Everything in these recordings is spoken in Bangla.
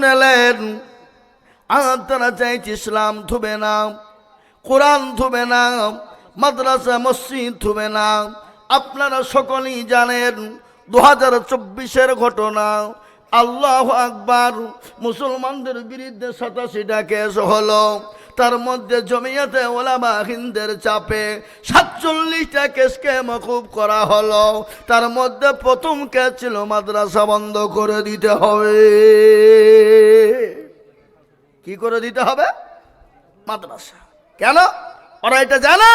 শুনেলেন, আর তারা চাইছে ইসলাম থুবে না, কোরআন থুবে না, মাদ্রাসা মসজিদ থুবে না। আপনারা সকলেই জানেন 2024-এর ঘটনা। আল্লাহু আকবার, মুসলমানদের বিরুদ্ধে 87টা কেস হলো। তার মধ্যে জমিয়তে উলামা হিন্দের চাপে 47টা কেসকে মওকুফ করা হলো। তার মধ্যে প্রথম কেস ছিল মাদ্রাসা বন্ধ করে দিতে হবে। কি করে দিতে হবে? মাদ্রাসা। কেন? ওরা এটা জানে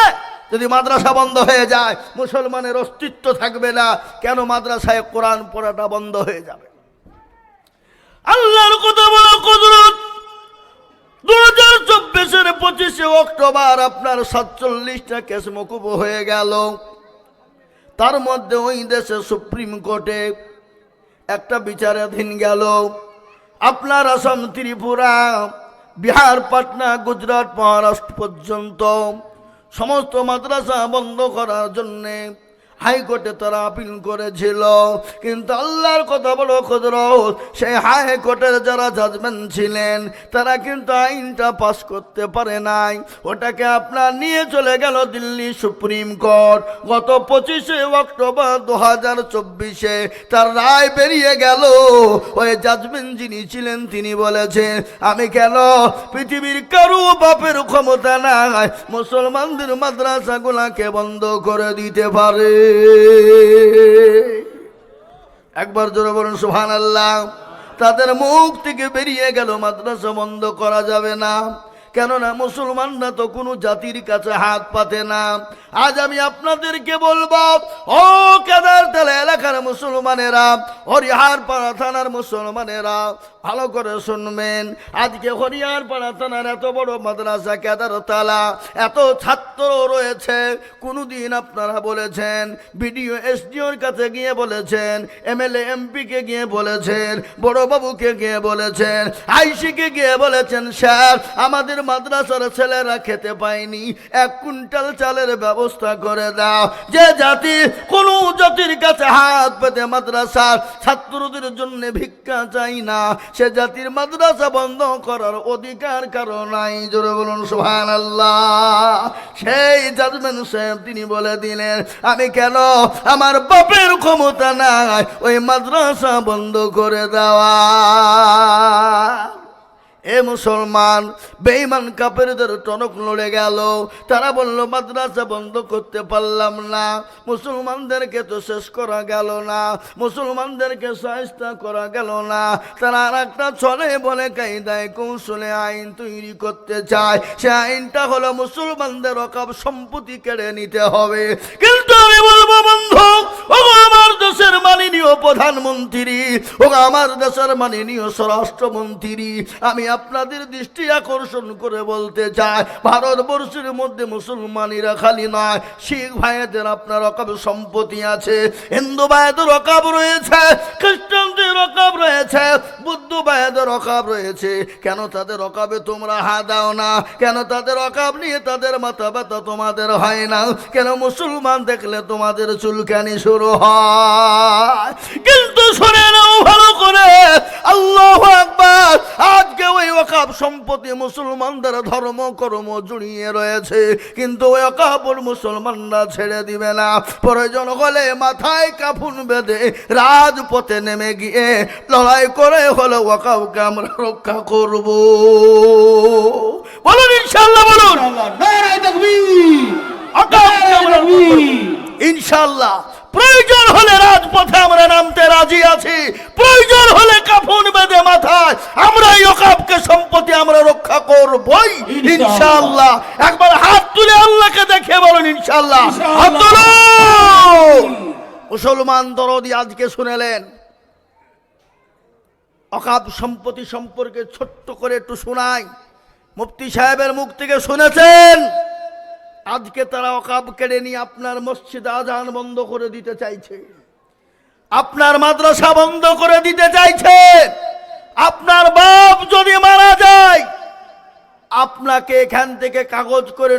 যদি মাদ্রাসা বন্ধ হয়ে যায় মুসলমানের অস্তিত্ব থাকবে না। কেন মাদ্রাসায় কোরআন পড়াটা বন্ধ হয়ে যাবে? আল্লাহর কত বড় কুদরত! 2024-এর 25শে অক্টোবর আপনার 47টা কেস মওকুফ হয়ে গেল। তার মধ্যে ওই দেশে সুপ্রিম কোর্টে একটা বিচারাধীন গেল। আপনার আসাম, ত্রিপুরা, বিহার, পাটনা, গুজরাট, মহারাষ্ট্র পর্যন্ত সমস্ত মাদ্রাসা বন্ধ করার জন্যে হাইকোর্টে তারা আপিল করেছিল। কিন্তু আল্লাহর কথা বড় কুদরত, সেই হাইকোর্টের যারা জাজমেন্ট ছিলেন তারা কিন্তু আইনটা পাস করতে পারে নাই। ওটাকে আপনার নিয়ে চলে গেল দিল্লি সুপ্রিম কোর্ট। গত 25শে অক্টোবর 2024-এ তার রায় বেরিয়ে গেল। ওই জাজমেন্ট যিনি ছিলেন তিনি বলেছেন, আমি কেন পৃথিবীর কারো বাপের ক্ষমতা নাই মুসলমানদের মাদ্রাসাগুলাকে বন্ধ করে দিতে পারে। একবার জোরে বলুন সুবহানাল্লাহ। তাদের মুখ থেকে বেরিয়ে গেল মাদ্রাসা বন্ধ করা যাবে না। কেননা মুসলমানরা তো কোনো জাতির কাছে হাত পাতে না। আজ আমি আপনাদেরকে বলবো, ও কেদারতলা এলাকার মুসলমানেরা, হরিহারপাড়া থানার মুসলমানেরা, ভালো করে শুনবেন। আজকে হরিহারপাড়া থানার এত বড় মাদ্রাসা কেদারতলা, এত ছাত্র রয়েছে। কোনোদিন আপনারা বলেছেন, বিডিও এসডিওর কাছে গিয়ে বলেছেন, এমএলএ এমপিকে গিয়ে বলেছেন, বড় বাবুকে গিয়ে বলেছেন, আইসিকে গিয়ে বলেছেন, স্যার আমাদের মাদ্রাসার ছেলেরা খেতে পায়নি, 1 কুইন্টাল চালের ব্যবস্থা করে দাও। যে জাতি কোন জাতির কাছে হাত পেতে মাদ্রাসার ছাত্রদের জন্য ভিক্ষা চাই না, সে জাতির মাদ্রাসা বন্ধ করার অধিকার কারো নাই। জোরে বলুন সুবহানাল্লাহ। সেই জাজমেন্ট সাহেব তিনি বলে দিলেন, আমি কেন আমার বাপের ক্ষমতা নাই ওই মাদ্রাসা বন্ধ করে দেওয়া। এ মুসলমান, বেঈমান কাফেরদের টনক লড়ে গেল। তারা বলল মাদ্রাসা বন্ধ করতে পারলাম না, মুসলমানদেরকে তো শেষ করা গেল না, মুসলমানদেরকে সাহায্য করা গেল না। তারা আর একটা ছলে বলে কায়দায় কৌশলে আইন তৈরি করতে চায়। সে আইনটা হলো মুসলমানদের ওয়াকফ সম্পত্তি কেড়ে নিতে হবে। কিন্তু আমি বলবো বন্ধু, ও আমার দেশের মাননীয় প্রধানমন্ত্রী, ও আমার দেশের মাননীয় স্বরাষ্ট্রমন্ত্রী, আমি আপনাদের দৃষ্টি আকর্ষণ করে বলতে চাই, ভারতবর্ষের মধ্যে মুসলমানেরা খালি নয়, শিখ ভাইদের আপনার ওয়াকফ সম্পত্তি আছে, হিন্দু ভাইদের ওয়াকফ রয়েছে, খ্রিস্টানদের ওয়াকফ রয়েছে, বুদ্ধ ভাইদের ওয়াকফ রয়েছে। কেন তাদের ওয়াকফে তোমরা হাত দাও না? কেন তাদের ওয়াকফ নিয়ে তাদের মাথা ব্যথা তোমাদের হয় না? কেন মুসলমান দেখলে তোমাদের চুলকানি শুরু হয়? কিন্তু শুনে নাও ভালো করে, আল্লাহু আকবার, আজকে ওই ওয়াকফ সম্পত্তি মুসলমানদের ধর্ম কর্ম জড়িয়ে রয়েছে, কিন্তু ওই ওয়াকফ মুসলমানরা ছেড়ে দিবে না। প্রয়োজন হলে মাথায় কাফন বেঁধে রাজপথে নেমে গিয়ে লড়াই করে হলো ওয়াকফকে আমরা রক্ষা করব। বলুন ইনশাআল্লাহ, বলুন নারে তাকবীর, ইনশাআল্লাহ। প্রয়োজন হলে রাজপথে আমরা নামতে রাজি আছি, প্রয়োজন হলে কাফন বেঁধে মাথায় আমরা এই ওয়াকফকে সম্পত্তি আমরা রক্ষা করবই ইনশাআল্লাহ। একবার হাত তুলে আল্লাহকে দেখে বলুন ইনশাআল্লাহ। হাত তুলুন। মুসলমান দরদি আজকে শুনেলেন ওয়াকফ সম্পত্তি সম্পর্কে ছোট্ট করে একটু শোনাই। মুফতি সাহেবের মুখ থেকে শুনেছেন, আজকে তারা ওয়াকফ কেড়ে নিয়ে আপনার মসজিদ আজান বন্ধ করে দিতে চাইছে, আপনার মাদ্রাসা বন্ধ করে দিতে চাইছে। আপনার বাপ যদি মারা যায়, আপনাকে এখান থেকে কাগজ করে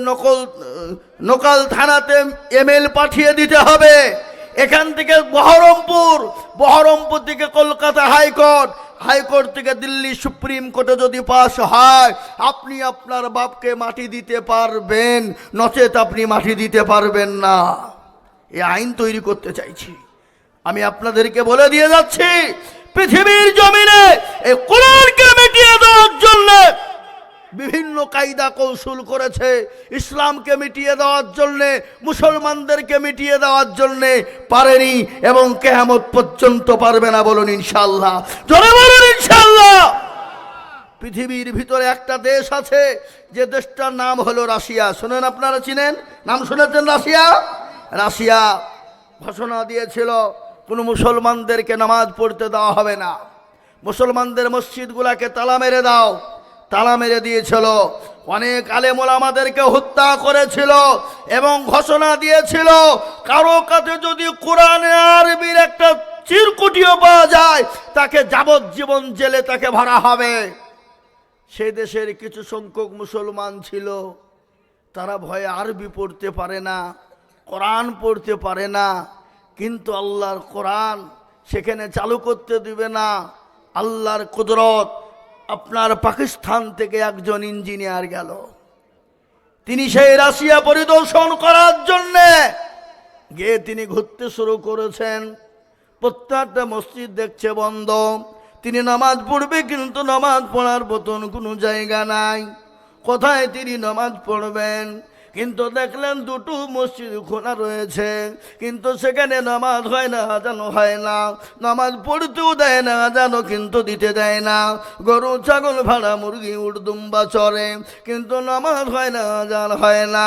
নকল থানাতে ইমেল পাঠিয়ে দিতে হবে। এখান থেকে বহরমপুর থেকে কলকাতা হাইকোর্ট, হাইকোর্ট থেকে দিল্লি সুপ্রিম কোর্টে যদি পাশ হয়, আপনি আপনার বাপকে মাটি দিতে পারবেন, নচেত আপনি মাটি দিতে পারবেন না। এই আইন তৈরি করতে চাইছি। আমি আপনাদেরকে বলে দিয়ে যাচ্ছি, পৃথিবীর জমিনে এই কোরআনকে মিটিয়ে দেওয়ার জন্য বিভিন্ন কায়দা কৌশল করেছে। ইসলামকে মিটিয়ে দেওয়ার জন্যে, মুসলমানদেরকে মিটিয়ে দেওয়ার জন্যে পারেনি, এবং কিয়ামত পর্যন্ত পারবে না। বলুন ইনশাআল্লাহ, জোরে বলুন ইনশাআল্লাহ। পৃথিবীর ভিতরে একটা দেশ আছে, যে দেশটার নাম হলো রাশিয়া। শুনেন, আপনারা চিনেন, নাম শুনেছেন রাশিয়া? রাশিয়া ঘোষণা দিয়েছিল কোনো মুসলমানদেরকে নামাজ পড়তে দেওয়া হবে না, মুসলমানদের মসজিদগুলোকে তালা মেরে দাও। তালা মেরে দিয়েছিল, অনেক আলেম ওলামাদেরকে হত্যা করেছিল, এবং ঘোষণা দিয়েছিল কারো কাছে যদি কোরআনে আরবির একটা চিরকুটিও পাওয়া যায়, তাকে যাবজ্জীবন জেলে তাকে ভরা হবে। সেই দেশের কিছু সংখ্যক মুসলমান ছিল, তারা ভয়ে আরবি পড়তে পারে না, কোরআন পড়তে পারে না, কিন্তু আল্লাহর কোরআন সেখানে চালু করতে দিবে না। আল্লাহর কুদরত, আপনার পাকিস্তান থেকে একজন ইঞ্জিনিয়ার গেল, তিনি সেই রাশিয়া পরিদর্শন করার জন্যে গিয়ে তিনি ঘুরতে শুরু করেছেন। প্রত্যেকটা মসজিদ দেখছে বন্ধ। তিনি নামাজ পড়বে, কিন্তু নামাজ পড়ার মতন কোনো জায়গা নাই। কোথায় তিনি নামাজ পড়বেন? কিন্তু দেখলেন দুটো মসজিদ খোলা রয়েছে, কিন্তু সেখানে নামাজ হয় না, আজানও হয় না, নামাজ পড়তেও দেয় না, আজানও কিন্তু দিতে দেয় না। গরু ছাগল ভাড়া মুরগি উড়দুম্বা চড়ে, কিন্তু নামাজ হয় না, আজান হয় না।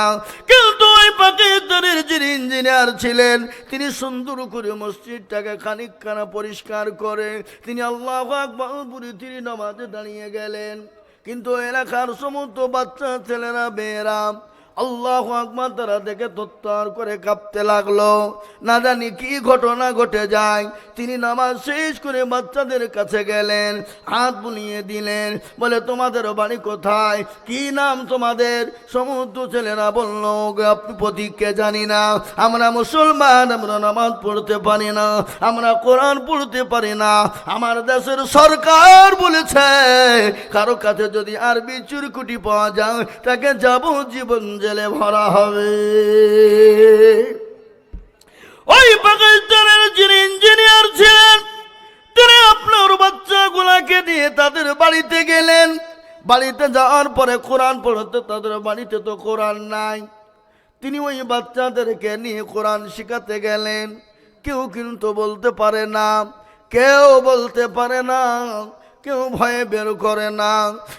কিন্তু ওই পাকিস্তানের যিনি ইঞ্জিনিয়ার ছিলেন, তিনি সুন্দর করে মসজিদটাকে খানিকখানা পরিষ্কার করে তিনি আল্লাহু আকবার বলে তিনি নামাজে দাঁড়িয়ে গেলেন। কিন্তু এলাকার সমস্ত বাচ্চা ছেলেরা মেয়েরা আল্লাহু আকবার তারা দেখে তত্তর করে কাঁপতে লাগলো। না জানি কি ঘটনা ঘটে যায়। তিনি নামাজ শেষ করে বাচ্চাদের কাছে গেলেন, হাত বুলিয়ে দিলেন, বলে তোমাদের বাড়ি কোথায়, কি নাম তোমাদের? সমস্ত ছেলেরা বলল, আপনি প্রতীককে জানি না, আমরা মুসলমান, আমরা নামাজ পড়তে পারি না, আমরা কোরআন পড়তে পারি না। আমার দেশের সরকার বলেছে কারো কাছে যদি আরবি চুরকুটি পাওয়া যায়, তাকে যাবজ্জীবন জেলে ভরা হবে। ওই পাকিস্তানের যিনি ইঞ্জিনিয়ার ছিলেন, তিনি আপনার বাচ্চাগুলাকে নিয়ে তাদের বাড়িতে গেলেন। বাড়িতে যাওয়ার পরে কোরআন পড়তে, তাদের বাড়িতে তো কোরআন নাই। তিনি ওই বাচ্চাদেরকে নিয়ে কোরআন শিখাতে গেলেন। কেউ কিন্তু বলতে পারে না, কেউ বলতে পারে না, কেউ ভয়ে বের করে না।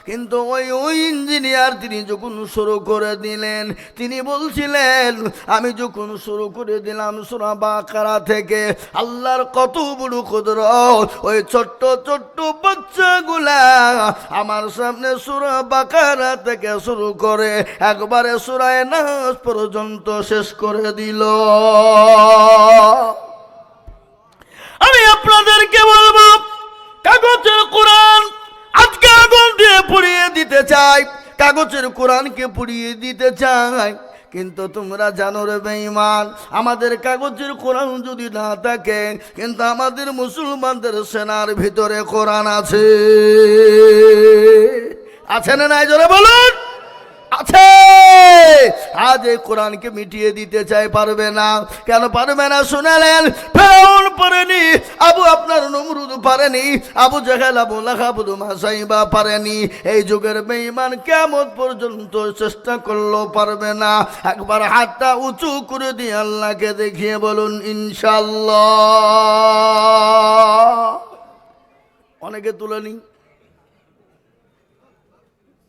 কিন্তু ওই ইঞ্জিনিয়ার তিনি যখন শুরু করে দিলেন, তিনি বলছিলেন আমি যখন শুরু করে দিলাম সূরা বাকারা থেকে, আল্লাহর কত বড় কুদরত। ওই ছোট্ট ছোট্ট বাচ্চাগুলা আমার সামনে সূরা বাকারা থেকে শুরু করে একবারে সূরা নাস পর্যন্ত শেষ করে দিল। আমি আপনাদেরকে বলবো, কাগজের কোরআন আজকে আগুন দিয়ে পুড়িয়ে দিতে চাই, কাগজের কোরআনকে পুড়িয়ে দিতে চাই। কিন্তু তোমরা জানো রে বেঈমান, আমাদের কাগজের কোরআন যদি না থাকে, কিন্তু আমাদের মুসলমানদের সেনার ভিতরে কোরআন আছে। আছে না নাই? জোরে বলুন, আছে। আজ এই কোরআনকে মিটিয়ে দিতে চাই, পারবে না। কেন পারবে না? শুনালেন, ফেরাউন পারেনি, আপনার নমরুদ পারেনি, আবু জাহেল, আবু লাহাব, সাইবা পারেনি। এই যুগের বেঈমান কিয়ামত পর্যন্ত চেষ্টা করলেও পারবে না। একবার হাতটা উঁচু করে দিয়ে আল্লাহকে দেখিয়ে বলুন ইনশাআল্লাহ। অনেকে তুলেনি,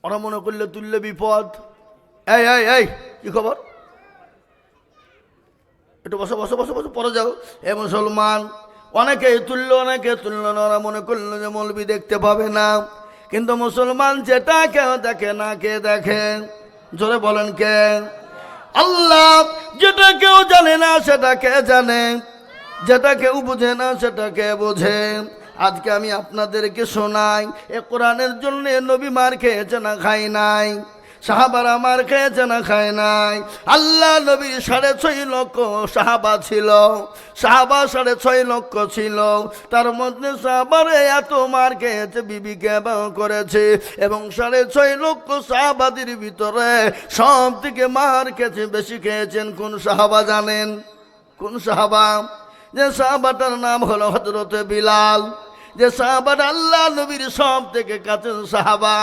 ওরা মনে করলে তুললে বিপদ। এই এই এই কি খবর? একটু বসো বসো বসো বসো, পরে যাও। এ মুসলমান, অনেকে তুললো, অনেকে তুললো না। ওরা মনে করলো যে মৌলবি দেখতে পাবে না। কিন্তু মুসলমান যেটা কেউ দেখে না, কে দেখে? জোরে বলেন কে? আল্লাহ। যেটা কেউ জানে না সেটা কে জানে, যেটা কেউ বুঝে না সেটা কে বোঝে। আজকে আমি আপনাদেরকে শোনাই, এ কোরআনের জন্য নবী মার খেয়েছে না খাই নাই? সাহাবারা মার খেয়েছে না খায় নাই? আল্লাহ নবীর 6.5 লক্ষ সাহাবা ছিল, সাহাবা 6.5 লক্ষ ছিল, তার মধ্যে সাহাবারে এত মার খেয়েছে, বিবিকে ব্যবহার করেছে, এবং 6.5 লক্ষ সাহাবাদের ভিতরে সব থেকে মার খেয়েছে, বেশি খেয়েছেন কোন সাহাবা জানেন? কোন সাহাবা? যে সাহাবাটার নাম হলো হযরতে বিলাল। যে সাহাবাটা আল্লাহ নবীর সব থেকে কাছের সাহাবা।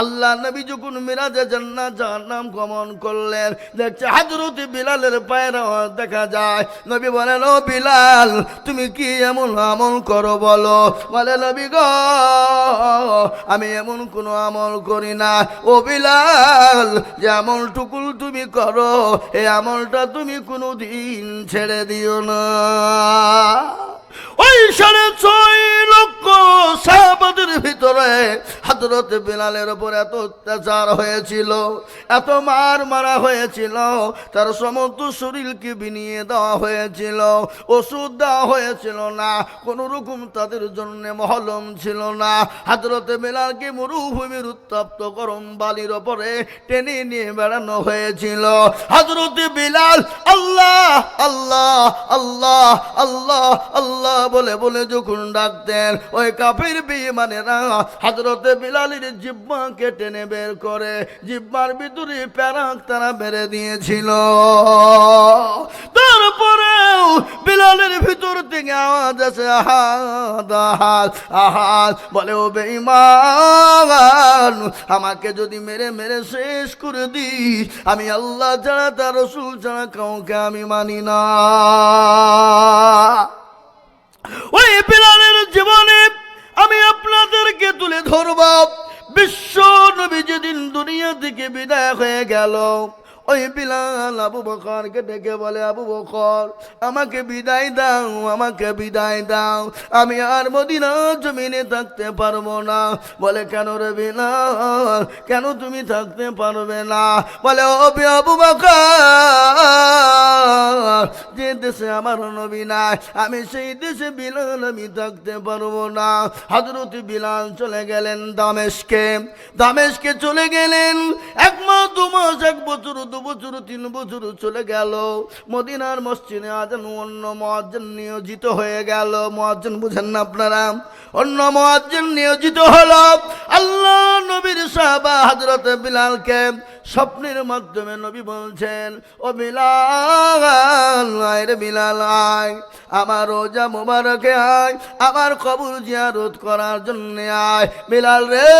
আল্লাহ নবী যখন মিরাজে জান্নাত জাহান্নাম গমন করলেন, দেখছে হযরত বিলালের পায়ের আওয়াজ দেখা যায়। নবী বলেন, ও বিলাল, তুমি কি এমন আমল করো বলো? বলে, নবী গো, আমি এমন কোনো আমল করি না। ও বিলাল, যে আমলটুকু তুমি করো, এই আমলটা তুমি কোনো দিন ছেড়ে দিও না। ওই 6.5 লক্ষ সাহাবাদের ভিতরে হযরত বিলালের উপর এত অত্যাচার হয়েছিল, এত মার মারা হয়েছিল, তার সমস্ত শরীরকে বিনিয়ে দেওয়া হয়েছিল, ওষুধ দেওয়া হয়েছিল না, কোন রকম তাদের জন্য মহলম ছিল না। হযরত বিলালকে মরুভূমির উত্তপ্ত গরম বালির ওপরে টেনে নিয়ে বেড়ানো হয়েছিল। হযরত বিলাল আল্লাহ আল্লাহ আল্লাহ আল্লাহ আল্লাহ বলে বলে যখন ডাকতেন, ওই কাফির বেঈমানেরা হযরতে বিলালের জিহ্বাকে টেনে বের করে জিহ্বার ভিতরে প্যারাক তারা মেরে দিয়েছিল। তারপরেও বিলালের ভিতর থেকে আওয়াজ আছে, আহাদ আহাদ আহাদ। বলে, ও বেঈমান, আমাকে যদি মেরে মেরে শেষ করে দিস, আমি আল্লাহ ছাড়া, তার রাসূল ছাড়া কাউকে আমি মানি না। ওই বিলালের জীবনে আমি আপনাদেরকে তুলে ধরব। বিশ্ব নবী যেদিন দুনিয়া থেকে বিদায় হয়ে গেল, ওই বিলাল আবু বকরকে ডেকে বলে, আবু বকর, আমাকে বিদায় দাও, আমাকে বিদায় দাও, আমি আর মদিনা জমিনে থাকতে পারবো না। বলে, কেন রে বিলাল, কেন তুমি থাকতে পারবে না? বলে, ও আবু বকর, যে দেশে আমার নবী নাই, আমি সেই দেশে বিলাল আমি থাকতে পারবো না। হযরত বিলাল চলে গেলেন দামেস্কে। দামেস্কে চলে গেলেন। 1 মাস 2 মাস 1 বছর 2 বছর 3 বছর চলে গেল। মদিনার মসজিদে আজান অন্য মুয়াজ্জিন নিয়োজিত হয়ে গেল। মুয়াজ্জিন বুঝেন না আপনারা? অন্য মুয়াজ্জিন নিয়োজিত হলো। আল্লাহ নবীর সাহাবা হযরত বিলালকে স্বপ্নের মাধ্যমে নবী বলছেন, ও বিলাল, আয় রে বিলাল, আয় আমার রোজা মুবারকে আয়, আমার কবর জিয়ারত করার জন্য আয়। বিলাল রে,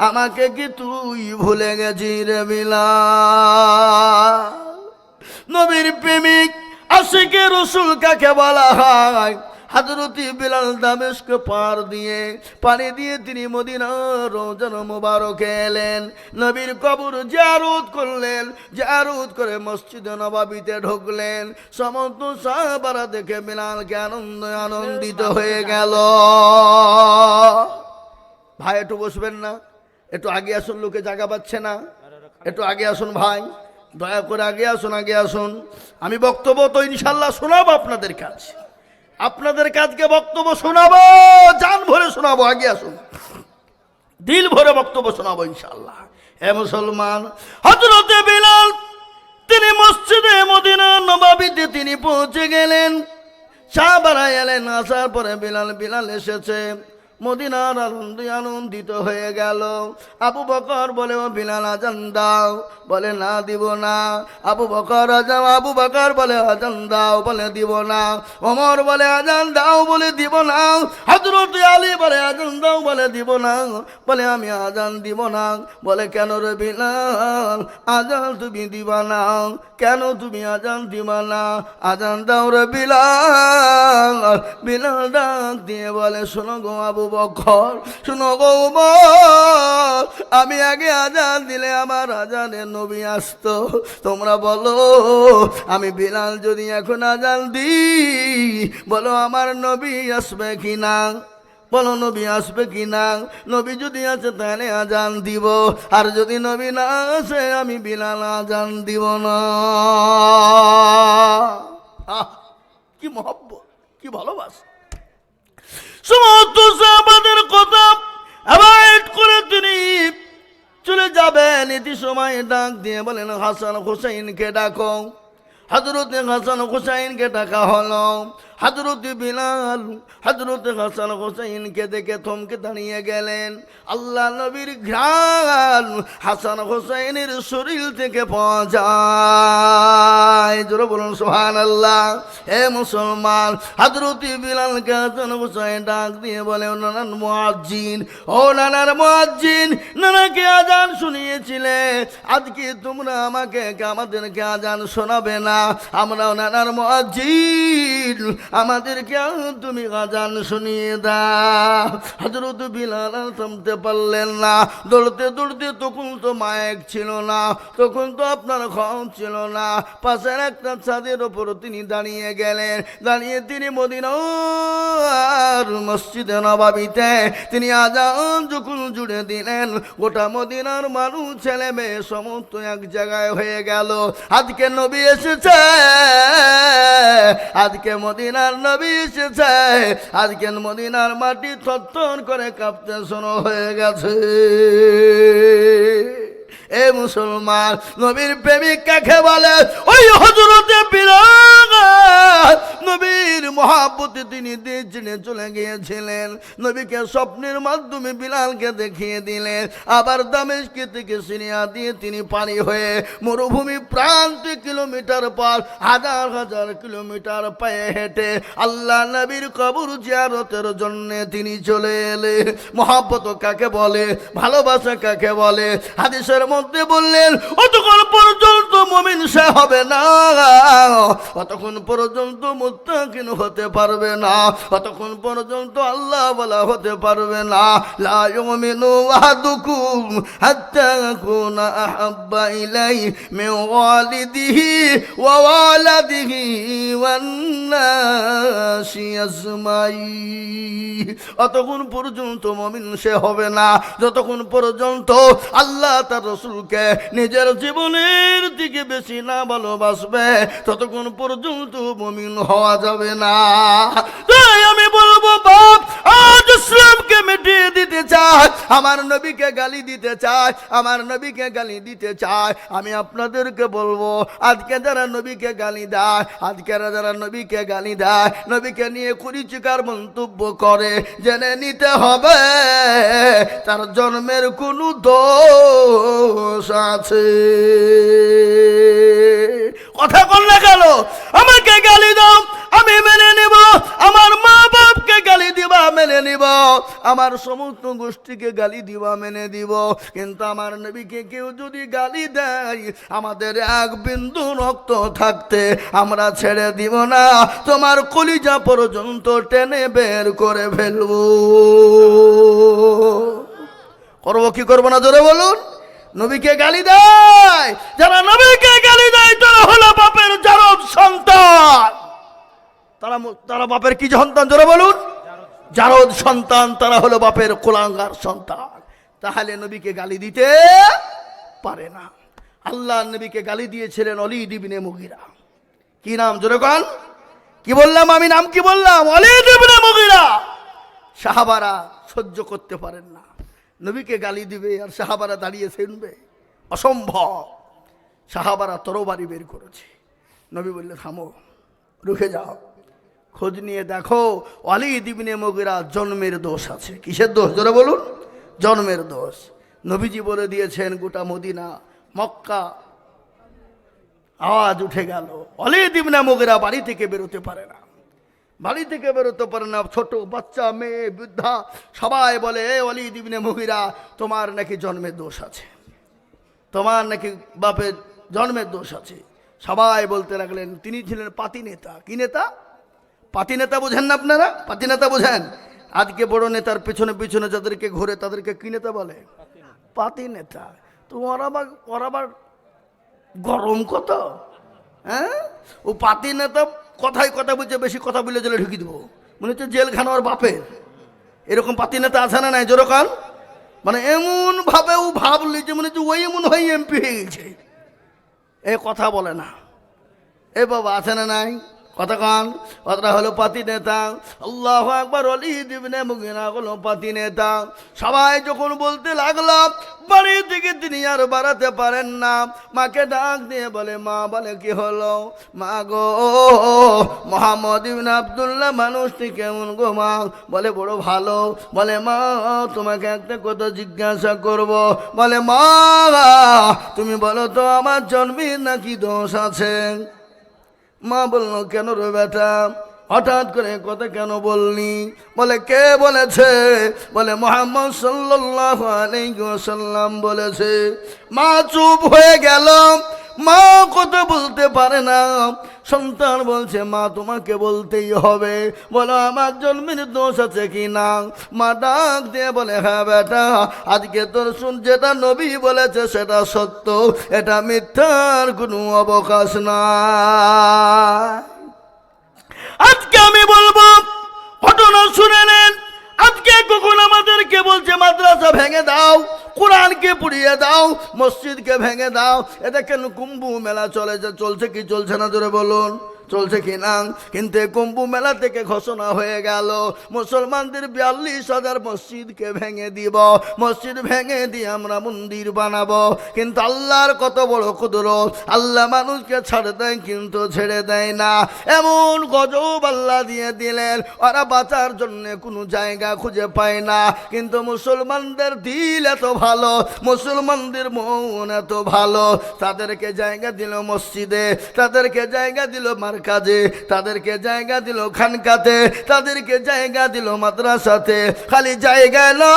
আমাকে কি তুই ভুলে গেছিস রে বিলাল? নবীর প্রেমিক আশিকে রাসূল কাকে বলা হয়? হযরত বিলাল দামেস্ক পার দিয়ে পানি দিয়ে তিনি মদিনার রওজার মুবারকে এলেন। নবীর কবর জিয়ারত করলেন। জিয়ারত করে মসজিদে নববীতে ঢুকলেন। সমস্ত সাহাবারা দেখে বিলালকে আনন্দিত হয়ে গেল। ভাই, একটু বসবেন না? একটু আগে আসুন, লোকে জায়গা পাচ্ছে না। একটু আগে আসুন ভাই, দয়া করে আগে আসুন, আগে আসুন। আমি বক্তব্য তো ইনশাল্লাহ শোনাবো আপনাদের কাছে, আপনাদের কাজকে বক্তব্য শোনাবো, জান ভরে শোনাবো। আগে আসুন, দিল ভরে বক্তব্য শোনাবো ইনশাল্লাহ। হে মুসলমান, হযরত বিলাল তিনি মসজিদে মদিনা নববীতে তিনি পৌঁছে গেলেন। সাহাবারা এলেন। আসার পরে বিলাল এসেছে। মদিনার আনন্দিত হয়ে গেল। আবু বকর বলে, ও বিলাল আজান দাও। বলে, না দিব না। আবু বকর বলে, আজান দাও। বলে, দিব না। ওমর বলে, আজান দাও। বলে, দিব না। হযরত আলী বলে, আজান দাও। বলে, দিব না। বলে, আমি আজান দিব না। বলে, কেন রে বিলাল, আজান তুমি দিবা না? কেন তুমি আজান দিবা না? আজান দাও রে বিলাল। বিলাল ডাক দিয়ে বলে, শোনো গো আবু বকর, শোনো গো ওমর, আমি আগে আজান দিলে আমার আজানে নবী আসতো। তোমরা বলো, আমি বিলাল যদি এখন আজান দিই, বলো আমার নবী আসবে কিনা? বলো নবী আসবে কিনা? নবী যদি আছে তাহলে আজান দিব, আর যদি নবী না আসে আমি বিলাল আজান দিব না। কি মহব্বত, কি ভালোবাসা! সমস্ত সাহাবাদের কথা অ্যাভয়েড করে তিনি চলে যাবেন পরবর্তী সময় ডাক দিয়ে বলেন, হাসান হুসাইনকে ডাকো। হযরত হাসান হুসাইনকে ডাকা হলো। হযরত বিলাল হযরত হাসান হুসাইনকে দেখে থমকে দাঁড়িয়ে গেলেন। আল্লাহ নবীর ঘ্রাণ হাসান হুসাইনের শরীর থেকে পাওয়া যায়। জোরে বলুন সুবহানাল্লাহ। হে মুসলমান, হযরত বিলালকে হাসান হুসাইন ডাক দিয়ে বলে, নানার মুয়াজ্জিন, ও নানার মুয়াজ্জিন, নানাকে আজান শুনিয়েছিলে, আজকে তোমরা আমাদেরকে আজান শোনাবে না? আমরাও নানার মুয়াজ্জিন, আমাদেরকে তুমি আজান শুনিয়ে দাও। হযরত বিলাল থামতে পারলেন না। দৌড়তে দৌড়তে, তখন তো মাইক ছিল না, তখন তো আপনার খবর ছিল না, পাশের একটা ছাদের ওপর তিনি দাঁড়িয়ে গেলেন। দাঁড়িয়ে তিনি মদিনার মসজিদে নববীতে তিনি আজান যখন জুড়ে দিলেন, গোটা মদিনার মানুষ, ছেলে মেয়ে সমস্ত এক জায়গায় হয়ে গেল। আজকে নবী এসেছে, আজকে মদিনার নবী এসেছে, আজকে মদিনার মাটি থরথর করে কাঁপতে শুরু হয়ে গেছে। এ মুসলমান, নবীর প্রেমিক কাকে বলে? ওই হযরতে বিলাল নবীর মহব্বতে তিনি দিয়ে চলে গিয়েছিলেন। নবীকে স্বপ্নের মাধ্যমে বিলালকে দেখিয়ে দিলেন। আবার দামেস্ক থেকে সিরিয়া দিয়ে তিনি পানি হয়ে মরুভূমি প্রান্তে কিলোমিটার পর হাজার হাজার কিলোমিটার পায়ে হেঁটে আল্লাহ নবীর কবর জিয়ারতের জন্য তিনি চলে এলেন। মহব্বত কাকে বলে? ভালোবাসা কাকে বলে? হাদিসের মধ্যে বললেন, অতক্ষণ পর্যন্ত মুমিন সে হবে না, অতক্ষণ পর্যন্ত মুত্তাকিন হতে পারবে না, অতক্ষণ পর্যন্ত আল্লাহ ওয়ালা হতে পারবে না। লা ইউমিনু আহাদুকুম হাত্তা ইয়াকুনা আহাব্বা ইলাইহি মিন ওয়ালিদিহি ওয়া ওয়ালাদিহি ওয়ান নাসি আজমাইন। অতক্ষণ পর্যন্ত মুমিন সে হবে না যতক্ষণ পর্যন্ত আল্লাহ তার রাসূলকে নিজের জীবনের দিকে বেশি না ভালোবাসবে, ততক্ষণ পর্যন্ত মুমিন হওয়া যাবে না। তাই আমি বলবো, বাপ আজ ইসলামকে মিটিয়ে দিতে চায়, আমার নবীকে গালি দিতে চায়, আমার নবীকে গালি দিতে চায়, আমি আপনাদেরকে বলবো, আজকে যারা নবীকে গালি দেয়, আজকে যারা নবীকে গালি দেয়, নবীকে নিয়ে কুরুচিকর মন্তব্য করে, জেনে নিতে হবে তার জন্মের কোনো দোষ আছে। কথা বল না গেল, আমাকে গালি দাও আমি মেনে নেব, আমার মা বাপকে গালি দিবা মেনে নিব, আমার সমস্ত গোষ্ঠীকে গালি দিবা মেনে দিব, কিন্তু আমার নবীকে কেউ যদি গালি দেয়, আমাদের এক বিন্দু রক্ত থাকতে আমরা ছেড়ে দিব না, তোমার কলিজা পর্যন্ত টেনে বের করে ফেলবো। করবো কি করবো না জোরে বলুন? নবীকে গালি দেয়, যারা নবীকে গালি দেয় তারা হলো বাপের জারদ সন্তান। তারা বাপের কি সন্তান জোরে বলুন? জারদ সন্তান, তারা হলো বাপের কুলাঙ্গার সন্তান। তাহলে নবীকে গালি দিতে পারে না। আল্লাহ নবীকে গালি দিয়েছিলেন ওলীদ ইবনে মুগীরা। কি নাম জোরে কোন? কি বললাম আমি? নাম কি বললাম? ওলীদ ইবনে মুগীরা। সাহাবারা সহ্য করতে পারেন না, নবীকে গালি দিবে আর সাহাবারা দাঁড়িয়ে শুনবে, অসম্ভব। সাহাবারা তরবারি বের করেছে। নবী বললেন, থামো, রুখে যাও, খোঁজ নিয়ে দেখো ওলীদ ইবনে মুগীরা জন্মের দোষ আছে। কিসের দোষ জোরে বলুন? জন্মের দোষ। নবীজি বলে দিয়েছেন, গোটা মদিনা মক্কা আওয়াজ উঠে গেল, ওলীদ ইবনে মুগীরা বাড়ি থেকে বেরোতে পারে না, বাড়ি থেকে বেরোতে পারে না। ছোট বাচ্চা, মেয়ে, বৃদ্ধা সবাই বলে, এ ওলীদ ইবনে মুগীরা, তোমার নাকি জন্মের দোষ আছে, তোমার নাকি বাপের জন্মের দোষ আছে। সবাই বলতে লাগলেন, তিনি ছিলেন পাতি নেতা। কি নেতা? পাতি নেতা বোঝেন না আপনারা? পাতি নেতা বোঝেন? আজকে বড় নেতার পিছনে পিছনে যাদেরকে ঘুরে তাদেরকে কি নেতা বলে? পাতি নেতা। তো ওরা আবার গরম কত, হ্যাঁ? ও পাতি নেতা কথায় কথা বলছে, বেশি কথা বলে জেলে ঢুকি দেবো, মনে হচ্ছে জেলখানা ওর বাপের। এরকম পাতি নেতা আছে না নাই যেরকম? মানে এমন ভাবে ও ভাবলি যে মনে হচ্ছে ওই এমন হয়ে এমপি হয়ে গেছে। এ কথা বলে না। এ বাবা আছে না নাই? কথা কন। ওরা হলো পাতি নেতা। আল্লাহু আকবার। ওলীদ ইবনে মুগীরা হলো পাতি নেতা। সবাই যখন বলতে লাগলো, বাড়ি থেকে তিনি আর বাড়াতে পারেন না। মাকে ডাক দিয়ে বলে, মা, বলে কি হলো? মা গো, মোহাম্মদ ইবনে আব্দুল্লাহ মানুষটি কেমন গো মা? বলে বড় ভালো। বলে মা, তোমাকে একটা কথা জিজ্ঞাসা করব। বলে মা, তুমি বলো তো আমার জন্মে নাকি দোষ আছে? মা বলল, কেন রে বেটা, হঠাৎ করে কথা কেন বলনি? বলে কে বলেছে? বলে মুহাম্মদ সাল্লাল্লাহু আলাইহি ওয়াসাল্লাম বলেছে। মা চুপ হয়ে গেল, মা কথা বলতে পারে না। সন্তান বলছে, মা তোমাকে বলতেই হবে, বলো আমার জন্মের দোষ আছে কি না? মা ডাক দিয়ে বলে, হ্যাঁ বেটা, আজকে তোর যেটা নবী বলেছে সেটা সত্য, এটা মিথ্যার কোনো অবকাশ না। আজকে আমি বলবো, ঘটনা শুনে নেন। আজকে কখন আমাদেরকে বলছে মাদ্রাসা ভেঙে দাও, কোরআনকে পুড়িয়ে দাও, মসজিদকে ভেঙে দাও। এটা কেন কুম্ভ মেলা চলছে কি চলছে না জোরে বলুন, চলছে কি না? কিন্তু কুম্ভ মেলা থেকে ঘোষণা হয়ে গেল মুসলমানদের 42,000 মসজিদকে ভেঙে দিব, মসজিদ ভেঙে দিয়ে আমরা মন্দির বানাবো। কিন্তু আল্লাহর কত বড় কুদরত, আল্লাহ মানুষকে ছাড়ে দেয় কিন্তু ছেড়ে দেয় না। এমন গজব আল্লাহ দিয়ে দিলেন, ওরা বাঁচার জন্য কোনো জায়গা খুঁজে পায় না। কিন্তু মুসলমানদের দিল এত ভালো, মুসলমানদের মন এত ভালো, তাদেরকে জায়গা দিল মসজিদে, তাদেরকে জায়গা দিল কাজে, তাদেরকে জায়গা দিল খানকাতে, তাদেরকে জায়গা দিল মাদ্রাসাতে। খালি জায়গা না,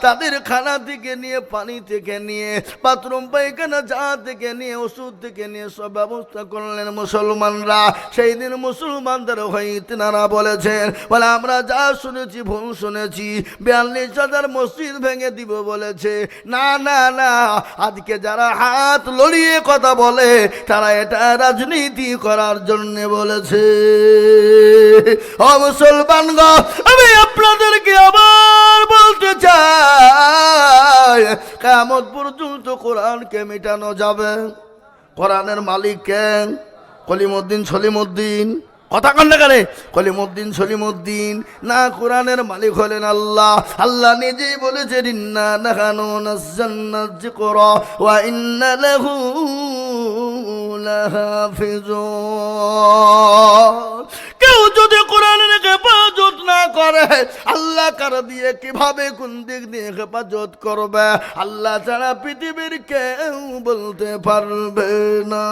তাদের খানা থেকে নিয়ে, পানি থেকে নিয়ে, বাথরুম পায়খানা যা থেকে নিয়ে, ওষুধ থেকে নিয়ে সব ব্যবস্থা করলেন মুসলমানরা। সেই দিন মুসলমানদের হয়ে তিনারা বলেছেন, বলে আমরা যা শুনেছি ভুল শুনেছি, 42,000 মসজিদ ভেঙে দিব বলেছে। না না না, আজকে যারা হাত লড়িয়ে কথা বলে তারা এটা রাজনীতি করার জন্য বলেছে। ও মুসলমান গো, আমি আপনাদেরকে আবার বলতে চাই, কিয়ামত পর্যন্ত কোরআনকে মেটানো যাবে। কোরআনের মালিক কে? কলিমুদ্দিন সলিমুদ্দিন। কথা কন না কেন? কলিমুদ্দিন সলিমুদ্দিন না, কোরআনের মালিক হলেন আল্লাহ। আল্লাহ নিজেই বলেছেন, ইন্না নাহনু নাযালনা যিকরা ওয়া ইন্না লাহু লাহাফিজুন। কেউ যদি কোরআনের হেফাজত না করে, আল্লাহ কার দিয়ে কিভাবে কোন দিক দিয়ে হেফাজত করবে আল্লাহ ছাড়া পৃথিবীর কেউ বলতে পারবে না।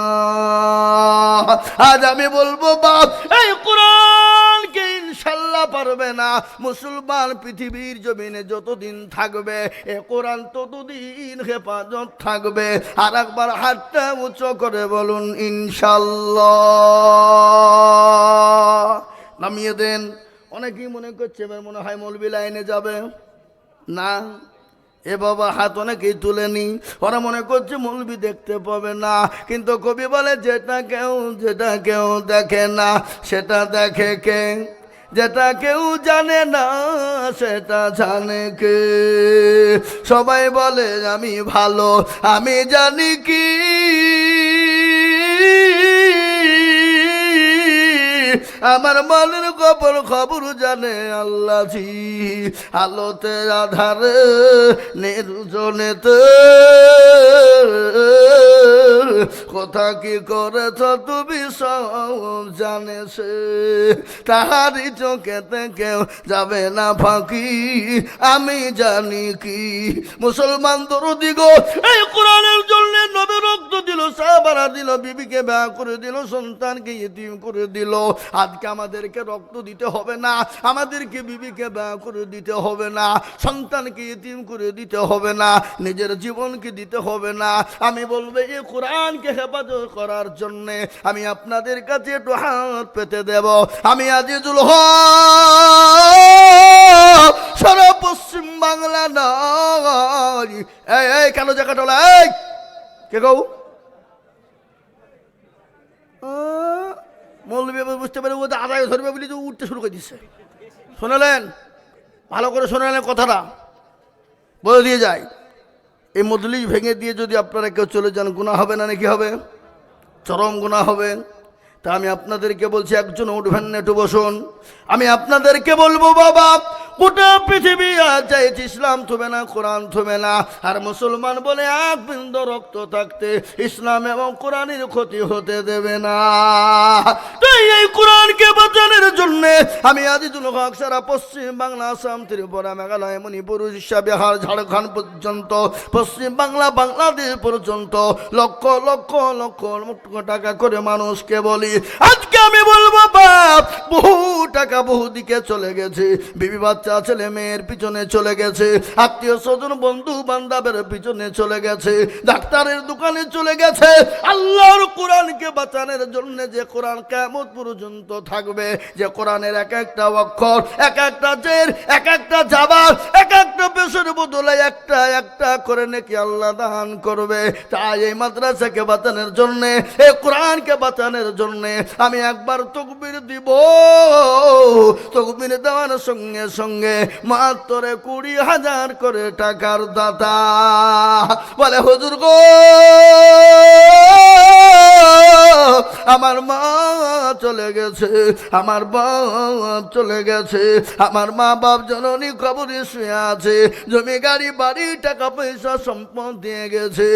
আজ আমি বলবো বাপ, এই কোরআনকে ইনশাল্লাহ পারবে না। মুসলমান পৃথিবীর জমিনে যতদিন থাকবে, এ কোরআন ততদিন হেফাজত থাকবে। আর একবার হাতটা উঁচু করে বলুন ইনশাল্লাহ। নামিয়ে দেন। অনেকেই মনে করছে এবার মনে হয় মৌলবি লাইনে যাবে না। এ বাবা, হাত অনেকেই তুলেনি, ওরা মনে করছে মৌলবি দেখতে পাবে না। কিন্তু কবি বলে, যেটা কেউ দেখে না সেটা দেখে কে? যেটা কেউ জানে না সেটা জানে কে? সবাই বলে আমি ভালো, আমি জানি কি আমার মনের খবর জানে আল্লাহ জি। আলোতে আধারে নির্জনেতে কথা কি করেছ তুমি সব জানে সে। তাহারি চোখেতে কেউ যাবে না ফাঁকি, আমি জানি কি। মুসলমান দরদি গো, এই কোরআনের জন্য নবী রক্ত দিল, সাহাবারা দিল, বিবিকে বিয়ে করে দিল, সন্তানকে ইতিম করে দিল। আজকে আমাদেরকে রক্ত দিতে হবে না, আমাদেরকে বিবিকে বিয়ে করে দিতে হবে না, সন্তানকে ইতিম করে দিতে হবে না, নিজের জীবনকে দিতে হবে না। আমি বলবো, এই কোরআনকে হেফাজত করার জন্য আমি আপনাদের কাছে একটু হাত পেতে দেব। আমি আজিজুল হক, সারা পশ্চিম বাংলা নয়। এই কেন জায়গাটা এই কে গো? মৌলবী বুঝতে পারে ও আদায় ধরবে বলে তো উঠতে শুরু করে দিচ্ছে। শোনালেন? ভালো করে শোনালেন কথাটা, বলে দিয়ে যায়। এই মজলিস ভেঙে দিয়ে যদি আপনারা কেউ চলে যান, গুনাহ হবে না নাকি? হবে, চরম গুনাহ হবে। তা আমি আপনাদেরকে বলছি, একজন উঠবেন না, একটু বসুন। আমি আপনাদেরকে বলবো বাবা, গোটা পৃথিবী আজ চাইছে ইসলাম থবে না, কোরআন থবে না। আর মুসলমান বলে এক বিন্দু রক্ত থাকতে ইসলাম এবং কোরআনের ক্ষতি হতে দেবে না। তাই এই কোরআনকে বাঁচানোর জন্য আমি আজিজুল হক সারা পশ্চিম বাংলা, আসাম, ত্রিপুরা, মেঘালয়, মণিপুর, উড়িষ্যা, বিহার, ঝাড়খণ্ড পর্যন্ত, পশ্চিম বাংলা, বাংলাদেশ পর্যন্ত লক্ষ লক্ষ লক্ষ লক্ষ টাকা করে মানুষকে বলি, আজকে আমি বলবো বাপ, বহু টাকা বহু দিকে চলে গেছে, বিবি বাচ্চা ছেলে মেয়ের পিছনে চলে গেছে, আত্মীয় স্বজন বন্ধু বান্ধবের পিছনে চলে গেছে, ডাক্তারের দোকানে চলে গেছে। আল্লাহর কোরআনকে বাঁচানোর জন্য যে কোরআন কিয়ামত পর্যন্ত থাকবে, যে কোরআনের এক একটা অক্ষর, এক একটা জের, এক একটা জাবার, এক একটা পেশের বদলে একটা একটা করে নাকি আল্লাহ দান করবে। তাই এই মাদ্রাসাকে বাঁচানোর জন্য, এই কোরআনকে বাঁচানোর জন্য আমি একবার তাকবীর দিব। তাকবীর দেওয়ার সঙ্গে সঙ্গে মাত্র 20,000 করে টাকার দাতা বলে, হুজুর গো আমার মা চলে গেছে, আমার বাপ চলে গেছে, আমার মা বাপ জননী কবরে শুয়ে আছে, জমি গাড়ি বাড়ি টাকা পয়সা সম্পদ দিয়ে গেছে।